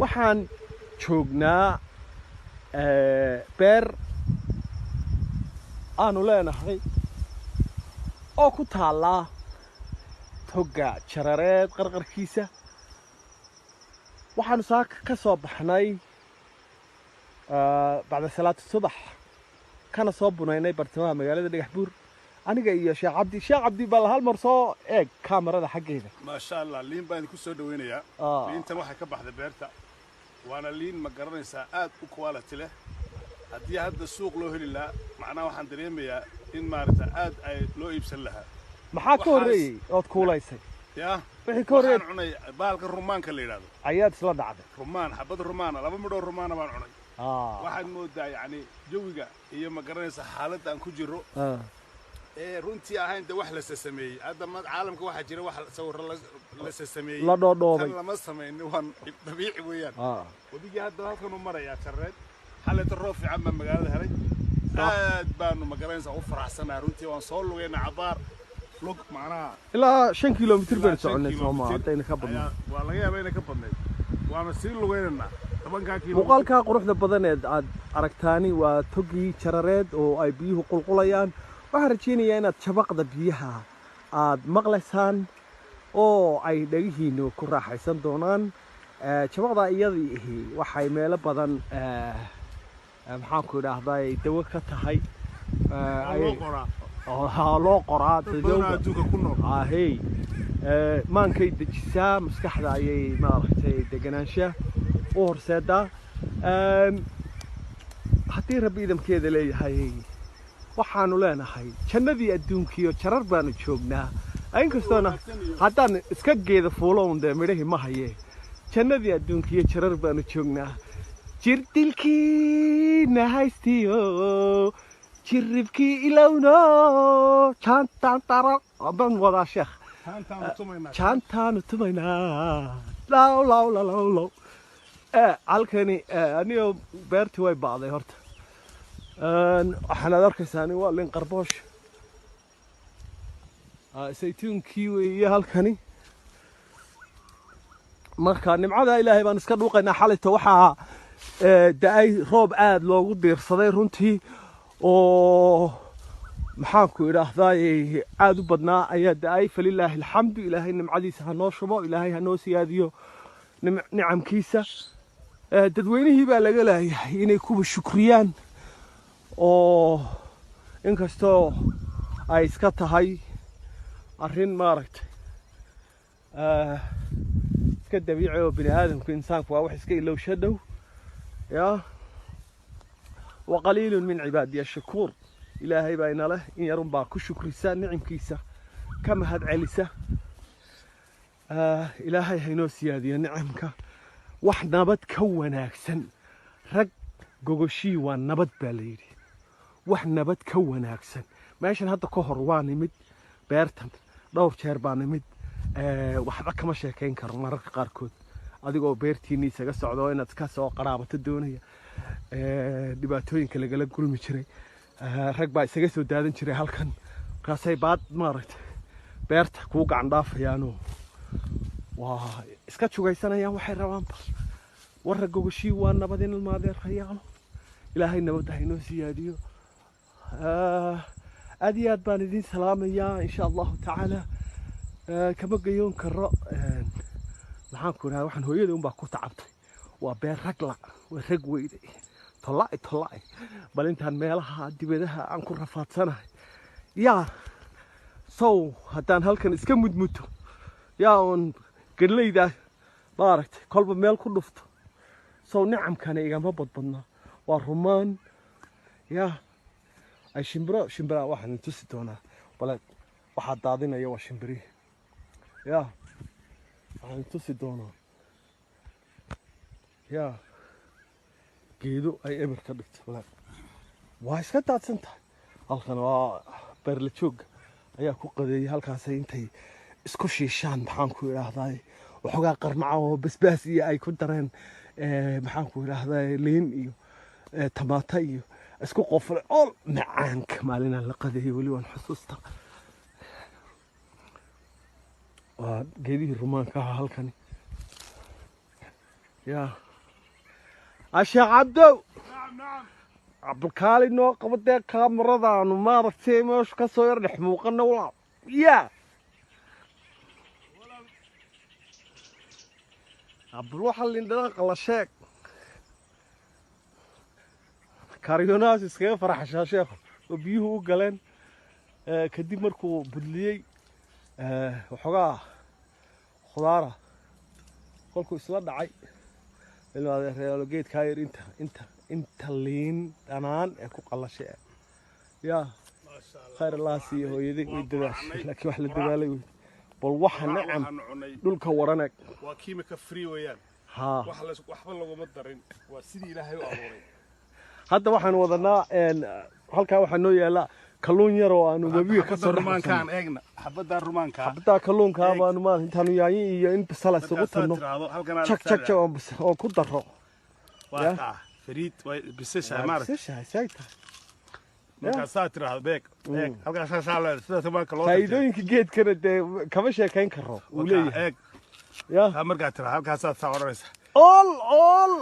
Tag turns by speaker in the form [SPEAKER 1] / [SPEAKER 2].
[SPEAKER 1] waxaan joognaa beer aanu leenahay oo ku taallaa toga jarareed qarqarkiisa waxaanu saaka ka soo baxnay bacda salaatu subax kana soo bunaynay bartamaha magaalada Dhagaxbuur aniga iyo Sheekh Cabdi bal hal mar soo eeg kaamirada xaggeeda
[SPEAKER 2] ma sha Allah liin baan ku soo dhaweynayaa liintan waxa ka baxday beerta waana liin ma garanaysaa aad u quality leh haddii hadda suuq loo heli lahaa macnaha waxaan dareemayaa in maaragta aad ay loo iibsan lahaa
[SPEAKER 1] maxaa ka horeeyay ood kuulaysay
[SPEAKER 2] yaa
[SPEAKER 1] wixii ka horeeyay
[SPEAKER 2] waxaan cunay baalka rumaanka la yiraahdo
[SPEAKER 1] ayaad isla dhacday
[SPEAKER 2] rumaan xabad rumaana laba midho rumaana baan cunay waxaad moodaa yani jawiga iyo ma garanaysaa xaaladda aan ku jiro runtii ahayn de wax la sameeyay hadda caalamka waxa jira wax sawir la sameeyay
[SPEAKER 1] la dhoodhoobay
[SPEAKER 2] lama sameeyay waan dabiici weeyaan wadigi hadda halkan u maraya tarreed xalada roof fiican ma magaalada helay aad baanu ma garanaysaa u faraxsanahay runtii waan soo lugeynaa cabaar lug macnaha
[SPEAKER 1] ilaa 5 kilomitir baan soconay Soomaa hadayna ka badnaa
[SPEAKER 2] waa laga yaabaa inay ka badnayd waana sii lugeynaa
[SPEAKER 1] muuqaalka quruxda badan ee aad aragtaani waa togii jarareed oo ay biyuhu qulqulayaan waxaan rajaynayaa inaad jabaqda biyaha aad maqlaysaan oo ay dhagihiinu ku raaxaysan doonaan jabaqda iyadii waxay meelo badan maxaan ku idhaahdaa dawo ka tahay loo qoraa ahey maankay dejisaa maskaxda ayay maaragtay deganaansha u horseedaa haddii rabbi idamkeeda leeyahay waxaanu leenahay jannadii adduunkiiyo jarar baanu joognaa inkastoona haddaan iska geeda fuulown dee midhahii ma haye jannadii adduunkiiyo jarar baanu joognaa jirdilkii nahaystiyo jirribkii ilowno jaantaan taro baan wadaa sheekh jaantaanu tumaynaa law halkani anigo beertii way bacday horta waxaad arkaysaa waa liin qarboosh saytuunkii weeye halkani marka nimcada ilaahay baan iska dhuuqaynaa xalayto waxaa da'ay roob aad loogu diirsaday runtii oo maxaan ku idhaahdaa aad u badnaa ayaa da'ay falilaahi alxamdu ilaahay nimcadiisa ha noo shubo ilaahay ha noo siyaadiyo nicamkiisa dadweynihii baa laga leeyahay inay kuba shukriyaan oo inkastoo ay iska tahay arrin maaragtay iska dabiici oo bini aadamku insaanku waa wax iska ilowsha dhow yaa وقليل من عبادي الشكور إلهي بين له إن يرون باكو شكر نعم كيسة كما هاد علسة إلهي هينو سيادي نعمك وحنا بتكون أحسن رق جوجشي والنبت باليري وحنا بتكون أحسن ماشان هذا كهر واني مد بيرتن دور شرباني مد وحنا كما شاكين كرمار قاركود أديكو بيرتيني سجس عضوين أتكسر قرابة الدنيا dhibaatooyinka lagala gulmi jiray rag baa isaga soo daadan jiray halkan kaasay baad maaragtay beerta ku gacan dhaafayaan waa iska jugaysanayaan waxay rabaan warra gogashii waa nabad in maadeer khayaan ilaahay nabad ha inoo siyaadiyo aad iyo aad baan idin salaamayaa insha Allah taala kama gayoon karo maxaan ku rahaa waxaan hooyada un baa ku tacabtay waa beer rag la rag weyday طلعي بل انت ميلها دبدها aan ku rafaadsanahay yaa soo hadaan halkan iska mudmuto yaa on galeyda baaragtay kolba meel ku dhufto soo nicamkana igama badbadna waa rumaan yaa ay shimbira waxaan tusi doonaa bal waxa daadinaya waa shimbiri yaa waxaan tusi doonaa yaa geedo ay eber ka dhigtay walaal waa iska daadsan tahay halkan waa beerla joog ayaa ku qadeeyay halkaas intay isku shiishaan maxaan ku idhaahdaa waxoogaa qarmaca oo basbaas iyo ay ku dareen maxaan ku idhaahdaa liin iyo tamaata iyo isku qofle oo macaanka maalina la qadeeyay wali waan xusuusta waa geedihii rumaanka halkan yaa asheekh cabdow
[SPEAKER 2] نعم نعم
[SPEAKER 1] cabdikaali noo qabo dee kaamaradaanu maaragtay meeshu ka soo yar dhex muuqana walaal yaa cabdul waxa lindhadan qala sheeg kaariyoonahaas iskaga faraxashaa sheekhu oo biyuhu u galeen kadib markuu budliyey waxoogaa khudaara kolkuu isla dhacay realo geedkaa yar inta liin dhanaan ee ku qallashay yaa khayr allah siiyo hooyaday way dadaashay laakiin wax la dadaalay wey bal waxa nacam dhulka waranag
[SPEAKER 2] waa kiimika free weeyaan
[SPEAKER 1] haa
[SPEAKER 2] waxba laguma darin waa sidii ilaahay u abuuray
[SPEAKER 1] hadda waxaan wadanaa halkaa waxaa noo yaala kalluun yar oo aanu webiga ka soo
[SPEAKER 2] rumaankaan eegna xabadda rumaanka
[SPEAKER 1] xabadda kalluunka baanu ma intaanu yaanyo iyo in basal isugu tanno jak jak jak oo ku daro
[SPEAKER 2] waa fariid way bisasha maarag
[SPEAKER 1] bisasha sayta
[SPEAKER 2] marka saa tiraahdo beeg halkaas saa la sida rumaanka loo
[SPEAKER 1] faa'iidooyinka geedkana dee kama sheekayn karo uu leeyahay
[SPEAKER 2] eeg
[SPEAKER 1] yaa
[SPEAKER 2] marka tiraahdo halkaas saa oranaysa
[SPEAKER 1] all